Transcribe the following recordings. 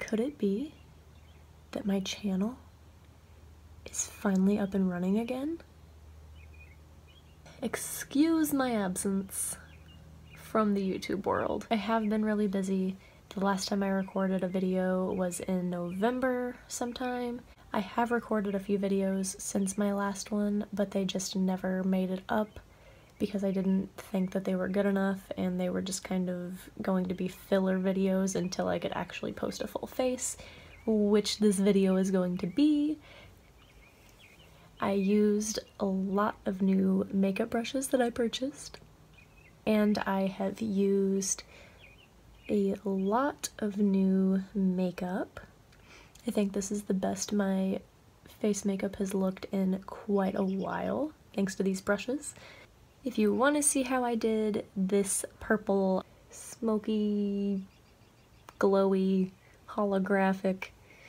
Could it be that my channel is finally up and running again? Excuse my absence from the YouTube world. I have been really busy. The last time I recorded a video was in November sometime. I have recorded a few videos since my last one, but they just never made it up because I didn't think that they were good enough, and they were just kind of going to be filler videos until I could actually post a full face, which this video is going to be. I used a lot of new makeup brushes that I purchased, and I have used a lot of new makeup. I think this is the best my face makeup has looked in quite a while, thanks to these brushes. If you want to see how I did this purple, smoky, glowy, holographic,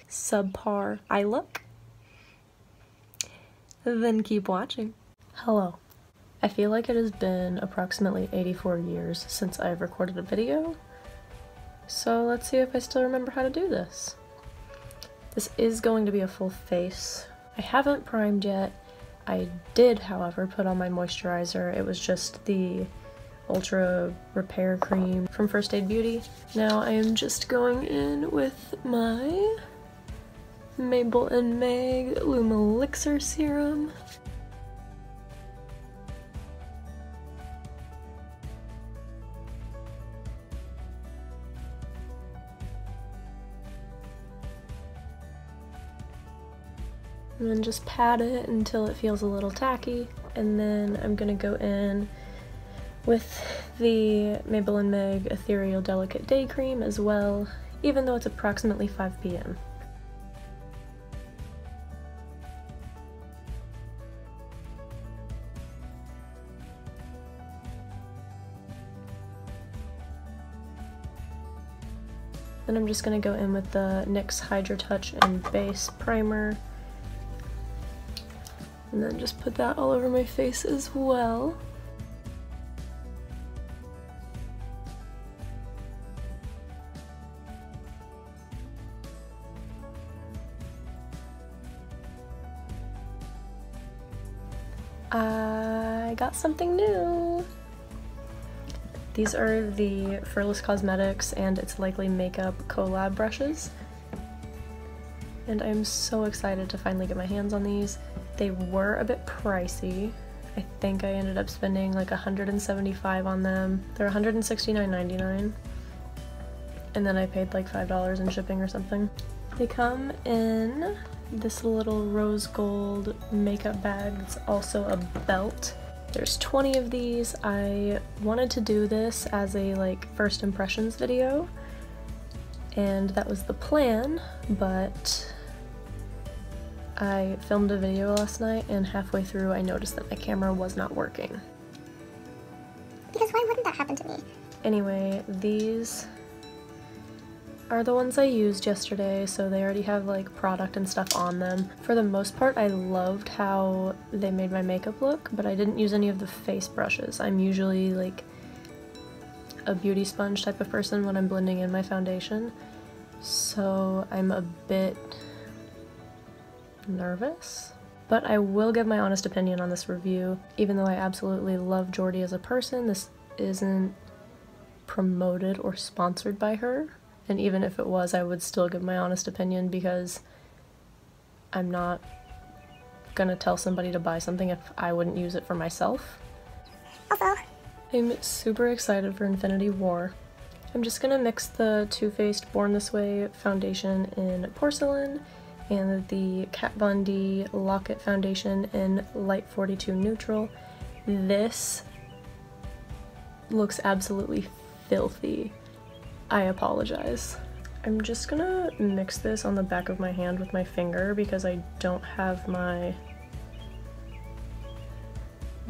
subpar eye look, then keep watching. Hello. I feel like it has been approximately 84 years since I've recorded a video, so let's see if I still remember how to do this. This is going to be a full face. I haven't primed yet. I did, however, put on my moisturizer. It was just the Ultra Repair Cream from First Aid Beauty. Now I am just going in with my Mabel and Meg Lumilixer serum. And then just pat it until it feels a little tacky, and then I'm gonna go in with the Mabel and Meg Ethereal Delicate Day Cream as well, even though it's approximately 5 p.m. Then I'm just gonna go in with the NYX Hydra Touch and Base Primer, and then just put that all over my face as well. I got something new! These are the Furless Cosmetics and It's Likely Makeup collab brushes, and I'm so excited to finally get my hands on these. They were a bit pricey. I think I ended up spending like $175 on them. They're $169.99, and then I paid like $5 in shipping or something. They come in this little rose gold makeup bag that's also a belt. There's 20 of these. I wanted to do this as a like first impressions video, and that was the plan, but I filmed a video last night, and halfway through I noticed that my camera was not working. Because why wouldn't that happen to me? Anyway, these are the ones I used yesterday, so they already have like product and stuff on them. For the most part, I loved how they made my makeup look, but I didn't use any of the face brushes. I'm usually like a beauty sponge type of person when I'm blending in my foundation, so I'm a bit nervous. But I will give my honest opinion on this review. Even though I absolutely love Jordy as a person, this isn't promoted or sponsored by her. And even if it was, I would still give my honest opinion because I'm not gonna tell somebody to buy something if I wouldn't use it for myself. Also, I'm super excited for Infinity War. I'm just gonna mix the Too Faced Born This Way foundation in Porcelain and the Kat Von D Lock-It foundation in Light 42 Neutral. This looks absolutely filthy. I apologize. I'm just gonna mix this on the back of my hand with my finger because I don't have my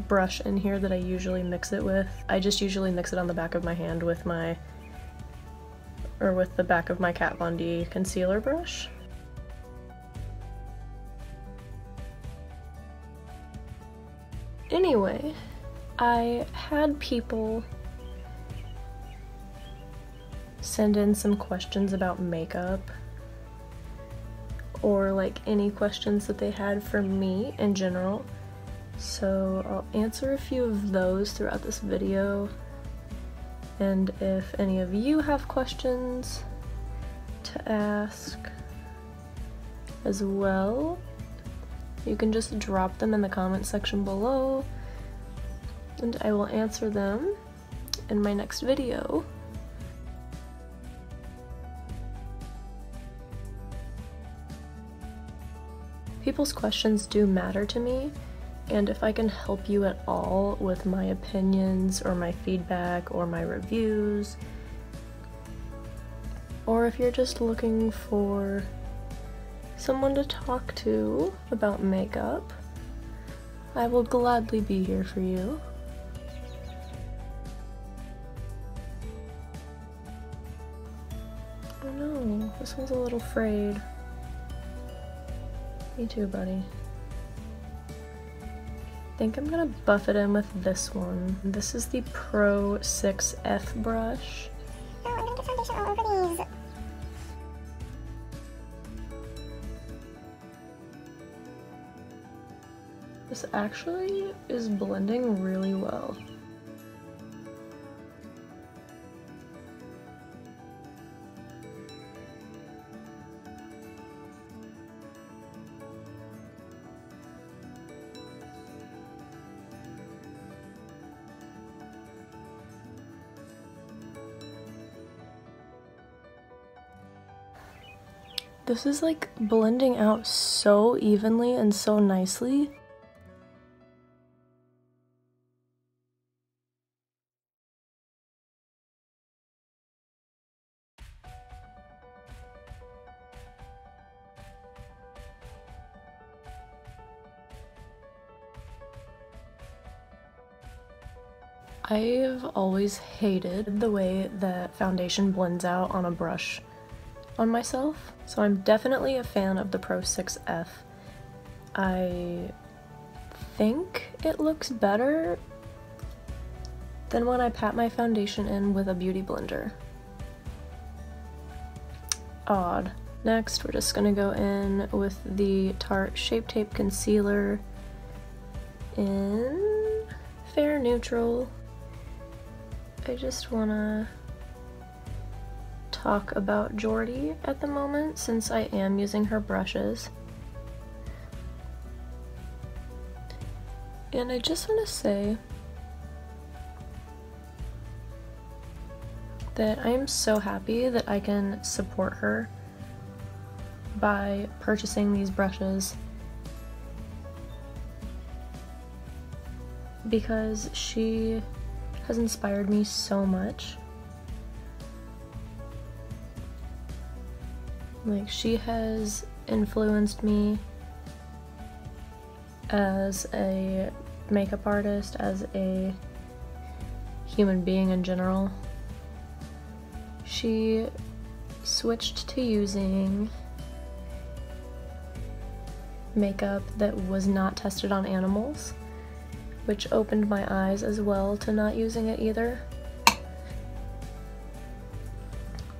brush in here that I usually mix it with. I just usually mix it on the back of my hand with the back of my Kat Von D concealer brush. Anyway, I had people send in some questions about makeup or like any questions that they had for me in general. So I'll answer a few of those throughout this video. And if any of you have questions to ask as well, you can just drop them in the comment section below and I will answer them in my next video. People's questions do matter to me, and if I can help you at all with my opinions or my feedback or my reviews, or if you're just looking for someone to talk to about makeup, I will gladly be here for you. Oh no, this one's a little frayed. Me too, buddy. I think I'm gonna buff it in with this one. This is the Pro 6F brush. Oh, I'm gonna get foundation all over these. This actually is blending really well. This is like blending out so evenly and so nicely. I've always hated the way that foundation blends out on a brush on myself, so I'm definitely a fan of the Pro 6F. I think it looks better than when I pat my foundation in with a beauty blender. Odd. Next, we're just gonna go in with the Tarte Shape Tape Concealer in Fair Neutral. I just wanna talk about Jordy at the moment since I am using her brushes. And I just want to say that I am so happy that I can support her by purchasing these brushes, because she has inspired me so much. Like, she has influenced me as a makeup artist, as a human being in general. She switched to using makeup that was not tested on animals, which opened my eyes as well to not using it either.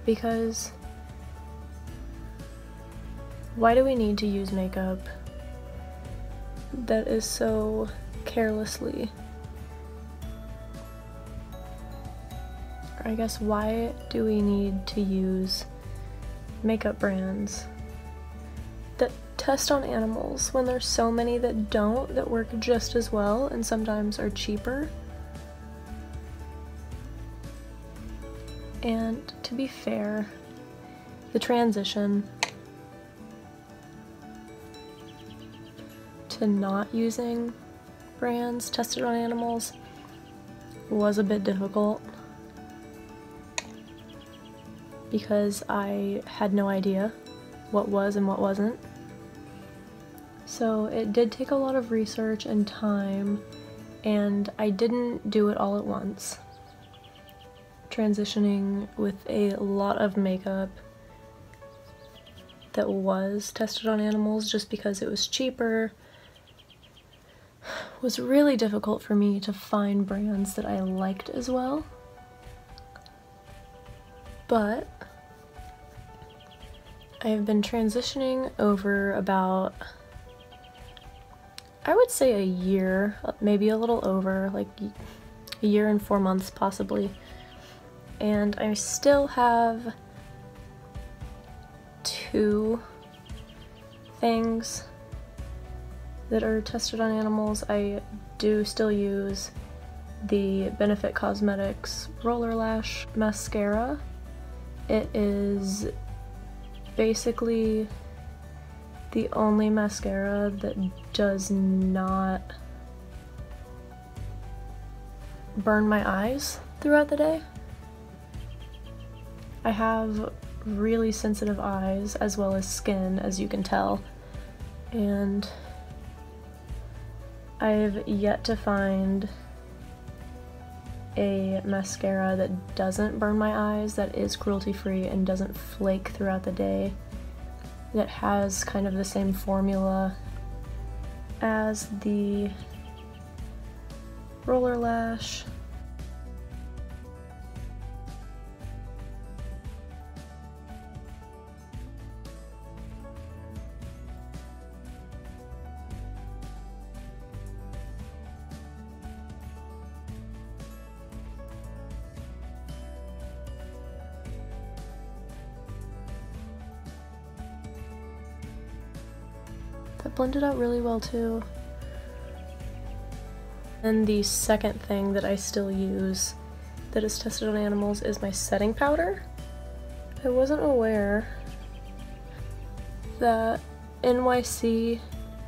Because why do we need to use makeup that is so carelessly? Or I guess, why do we need to use makeup brands that test on animals when there's so many that don't, that work just as well and sometimes are cheaper? And to be fair, the transition to not using brands tested on animals was a bit difficult because I had no idea what was and what wasn't. So it did take a lot of research and time, and I didn't do it all at once. Transitioning with a lot of makeup that was tested on animals just because it was cheaper was really difficult for me to find brands that I liked as well. But I've been transitioning over about, I would say, a year, maybe a little over, like a year and 4 months possibly. And I still have 2 things that are tested on animals. I do still use the Benefit Cosmetics Roller Lash Mascara. It is basically the only mascara that does not burn my eyes throughout the day. I have really sensitive eyes as well as skin, as you can tell, and I've yet to find a mascara that doesn't burn my eyes, that is cruelty-free and doesn't flake throughout the day, that has kind of the same formula as the Roller Lash. That blended out really well too. And the second thing that I still use that is tested on animals is my setting powder. I wasn't aware that NYC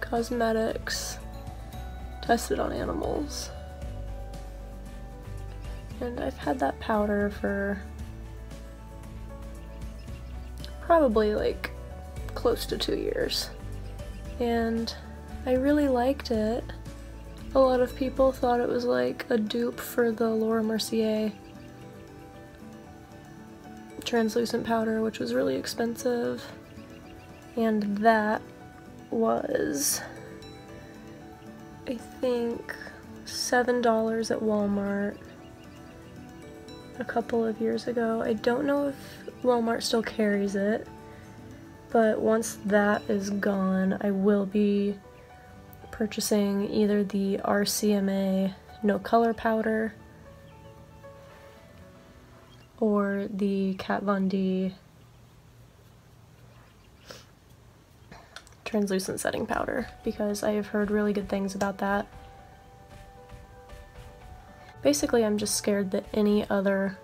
Cosmetics tested on animals. And I've had that powder for probably like close to 2 years. And I really liked it. A lot of people thought it was like a dupe for the Laura Mercier translucent powder, which was really expensive. And that was, I think, $7 at Walmart a couple of years ago. I don't know if Walmart still carries it, but once that is gone, I will be purchasing either the RCMA No Color Powder or the Kat Von D translucent setting powder, because I have heard really good things about that. Basically, I'm just scared that any other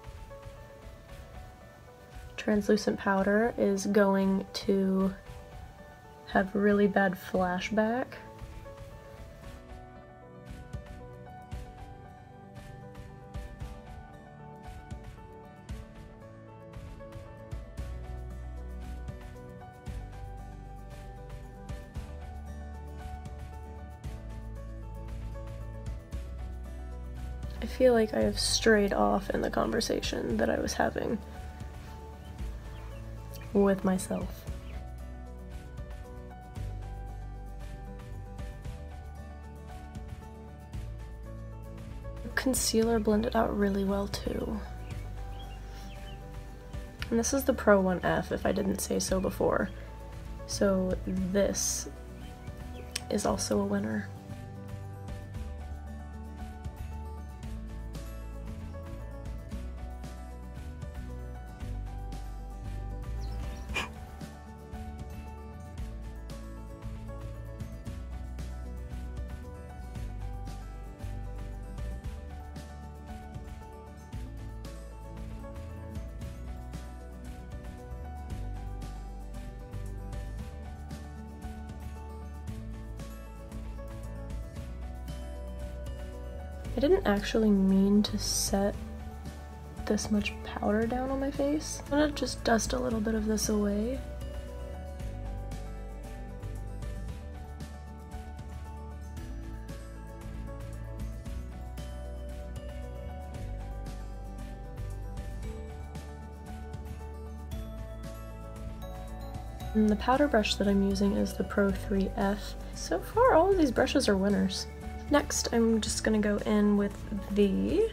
translucent powder is going to have really bad flashback. I feel like I have strayed off in the conversation that I was having with myself. Concealer blended out really well too. And this is the Pro 1F, if I didn't say so before. So this is also a winner. I didn't actually mean to set this much powder down on my face. I'm gonna just dust a little bit of this away. And the powder brush that I'm using is the Pro 3F. So far, all of these brushes are winners. Next, I'm just gonna go in with the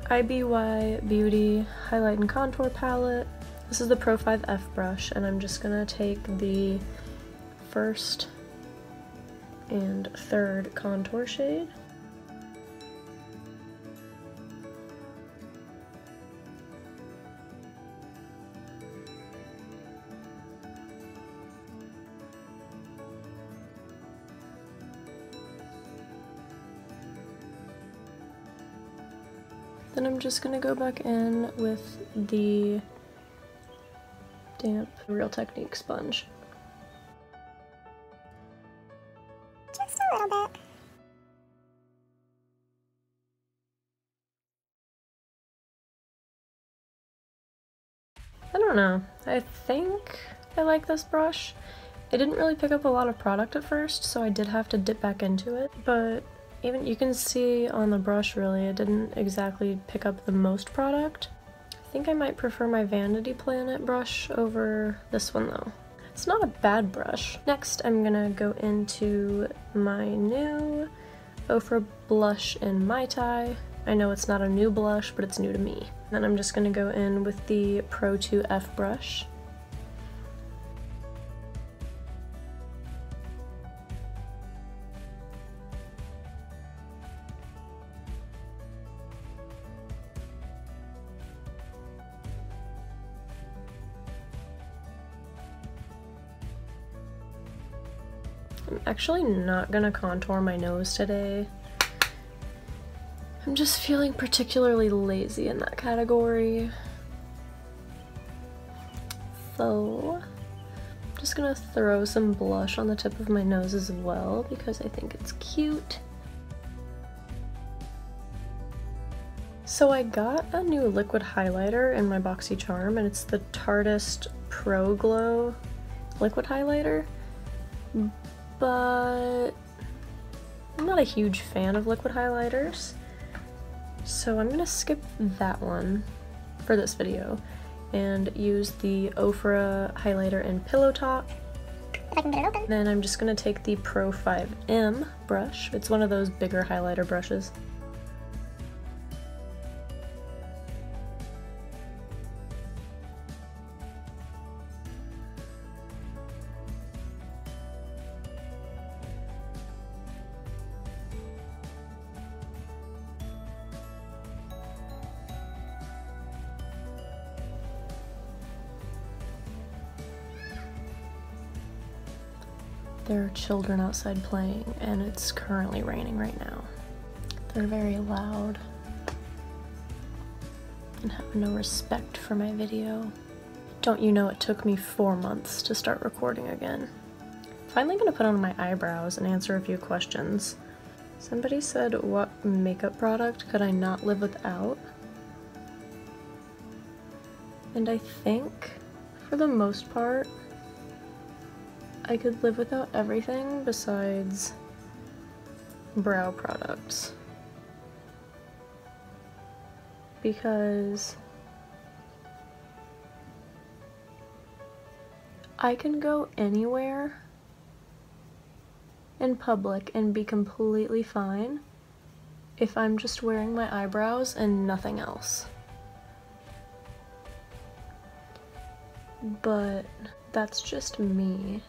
iiiiii Beauty Highlight and Contour Palette. This is the Pro 5F brush, and I'm just gonna take the first and third contour shade. Then I'm just gonna go back in with the damp Real Technique sponge. Just a little bit. I don't know. I think I like this brush. It didn't really pick up a lot of product at first, so I did have to dip back into it, but even you can see on the brush really it didn't exactly pick up the most product. I think I might prefer my Vanity Planet brush over this one though. It's not a bad brush. Next I'm gonna go into my new Ofra blush in Mai Tai. I know it's not a new blush, but it's new to me. Then I'm just gonna go in with the Pro 2F brush. I'm actually not gonna contour my nose today. I'm just feeling particularly lazy in that category. So I'm just gonna throw some blush on the tip of my nose as well because I think it's cute. So I got a new liquid highlighter in my BoxyCharm, and it's the Tarteist Pro Glow liquid highlighter. But I'm not a huge fan of liquid highlighters, so I'm gonna skip that one for this video and use the Ofra highlighter in Pillowtalk. If I can get it open. Then I'm just gonna take the Pro 5M brush. It's one of those bigger highlighter brushes. There are children outside playing, and it's currently raining right now. They're very loud and have no respect for my video. Don't you know it took me 4 months to start recording again. Finally gonna put on my eyebrows and answer a few questions. Somebody said, what makeup product could I not live without? And I think, for the most part, I could live without everything besides brow products. Because I can go anywhere in public and be completely fine if I'm just wearing my eyebrows and nothing else. But that's just me.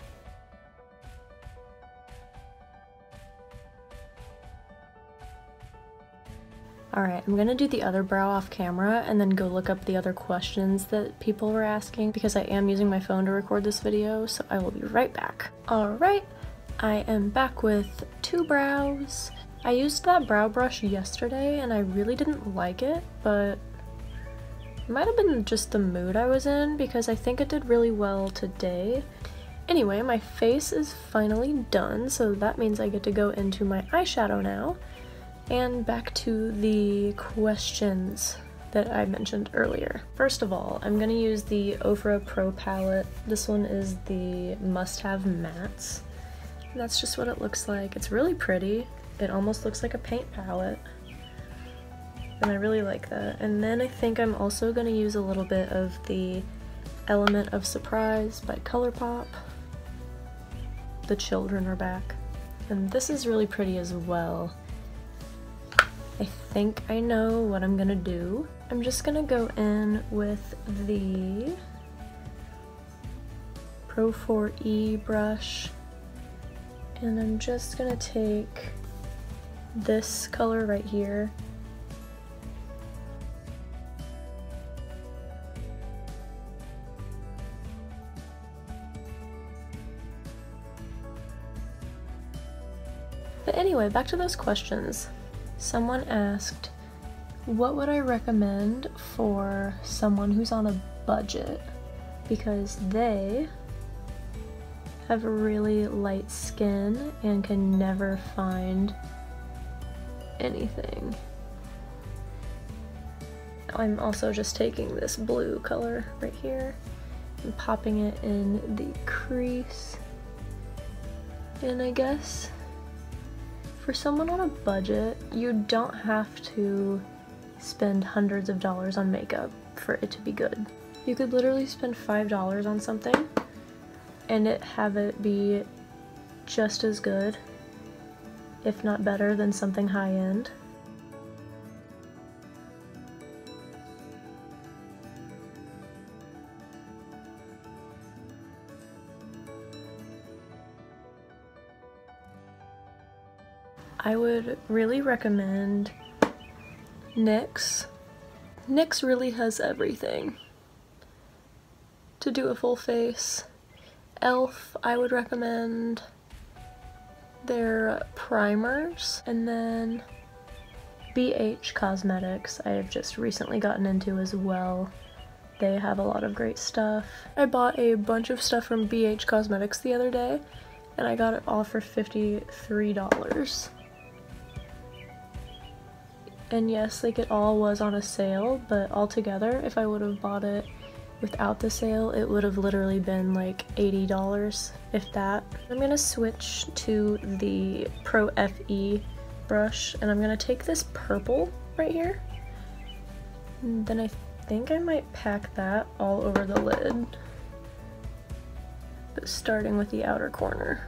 Alright, I'm gonna do the other brow off camera and then go look up the other questions that people were asking because I am using my phone to record this video, so I will be right back. Alright, I am back with 2 brows. I used that brow brush yesterday and I really didn't like it, but it might have been just the mood I was in because I think it did really well today. Anyway, my face is finally done, so that means I get to go into my eyeshadow now. And back to the questions that I mentioned earlier. First of all, I'm gonna use the Ofra Pro palette. This one is the must-have mattes. And that's just what it looks like. It's really pretty. It almost looks like a paint palette. And I really like that. And then I think I'm also gonna use a little bit of the Element of Surprise by Colourpop. The children are back. And this is really pretty as well. I think I know what I'm gonna do. I'm just gonna go in with the Pro 4E brush, and I'm just gonna take this color right here. But anyway, back to those questions. Someone asked, what would I recommend for someone who's on a budget? Because they have really light skin and can never find anything. I'm also just taking this blue color right here and popping it in the crease. And I guess for someone on a budget, you don't have to spend hundreds of dollars on makeup for it to be good. You could literally spend $5 on something and have it be just as good, if not better, than something high-end. I would really recommend NYX. NYX really has everything to do a full face. ELF, I would recommend their primers, and then BH Cosmetics I have just recently gotten into as well. They have a lot of great stuff. I bought a bunch of stuff from BH Cosmetics the other day, and I got it all for $53. And yes, like it all was on a sale, but altogether, if I would have bought it without the sale, it would have literally been like $80, if that. I'm gonna switch to the Pro FE brush, and I'm gonna take this purple right here. And then I think I might pack that all over the lid, but starting with the outer corner.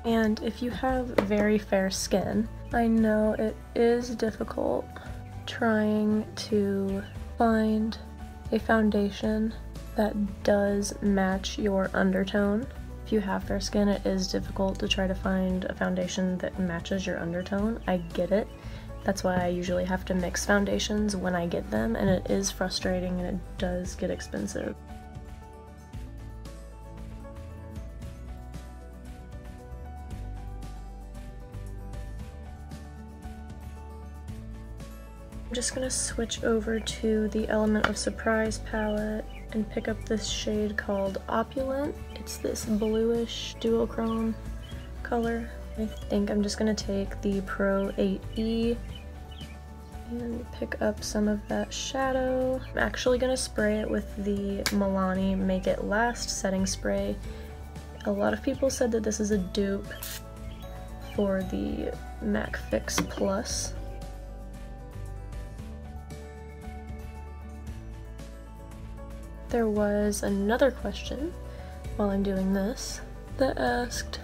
And if you have very fair skin, I know it is difficult trying to find a foundation that does match your undertone. If you have fair skin, it is difficult to try to find a foundation that matches your undertone. I get it. That's why I usually have to mix foundations when I get them, and it is frustrating and it does get expensive. I'm just gonna switch over to the Element of Surprise palette and pick up this shade called Opulent. It's this bluish duochrome color. I think I'm just gonna take the Pro 8E and pick up some of that shadow. I'm actually gonna spray it with the Milani Make It Last setting spray. A lot of people said that this is a dupe for the MAC Fix Plus. There was another question while I'm doing this that asked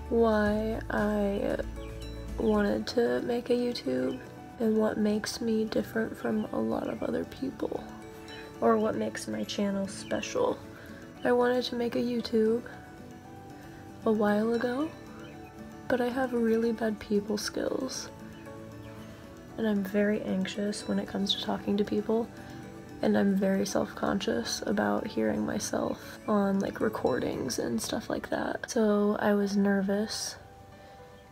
why I wanted to make a YouTube and what makes me different from a lot of other people, or what makes my channel special. I wanted to make a YouTube a while ago, but I have really bad people skills, and I'm very anxious when it comes to talking to people. And I'm very self-conscious about hearing myself on like recordings and stuff like that. So I was nervous,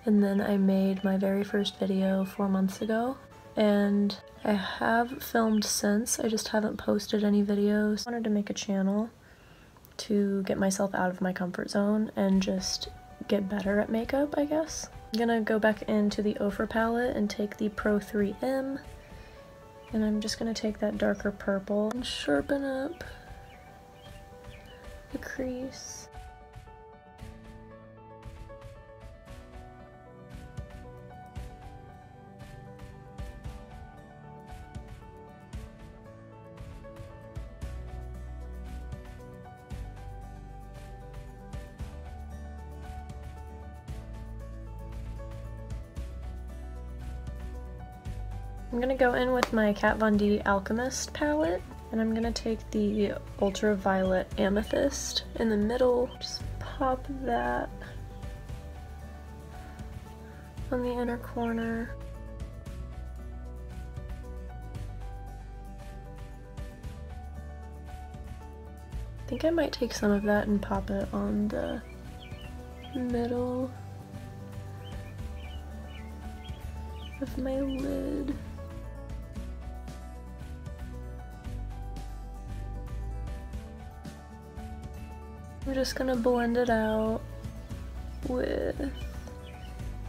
and then I made my very first video 4 months ago, and I have filmed since. I just haven't posted any videos. I wanted to make a channel to get myself out of my comfort zone and just get better at makeup, I guess. I'm gonna go back into the Ofra palette and take the Pro 3M. And I'm just gonna take that darker purple and sharpen up the crease. I'm gonna go in with my Kat Von D Alchemist palette, and I'm gonna take the ultraviolet amethyst in the middle, just pop that on the inner corner. I think I might take some of that and pop it on the middle of my lid. I'm just gonna blend it out with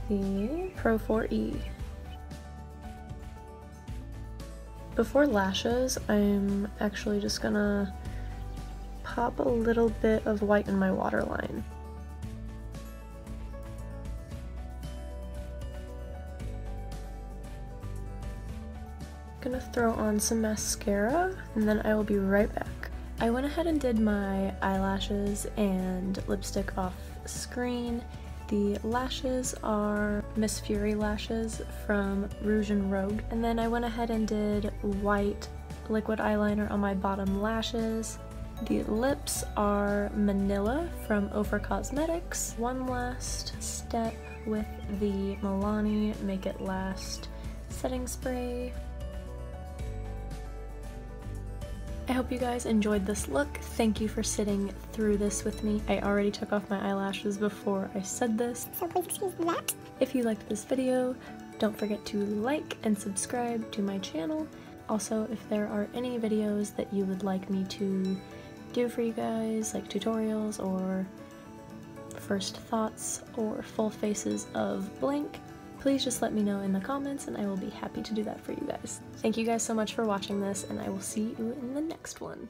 the Pro 4E. Before lashes, I'm actually just gonna pop a little bit of white in my waterline. Gonna throw on some mascara, and then I will be right back. I went ahead and did my eyelashes and lipstick off screen. The lashes are Miss Fury lashes from Rouge and Rogue. And then I went ahead and did white liquid eyeliner on my bottom lashes. The lips are Manila from Ofra Cosmetics. One last step with the Milani Make It Last setting spray. I hope you guys enjoyed this look. Thank you for sitting through this with me. I already took off my eyelashes before I said this, So please excuse that. If you liked this video, don't forget to like and subscribe to my channel. Also, if there are any videos that you would like me to do for you guys, like tutorials or first thoughts or full faces of blank, please just let me know in the comments and I will be happy to do that for you guys. Thank you guys so much for watching this, and I will see you in the next one.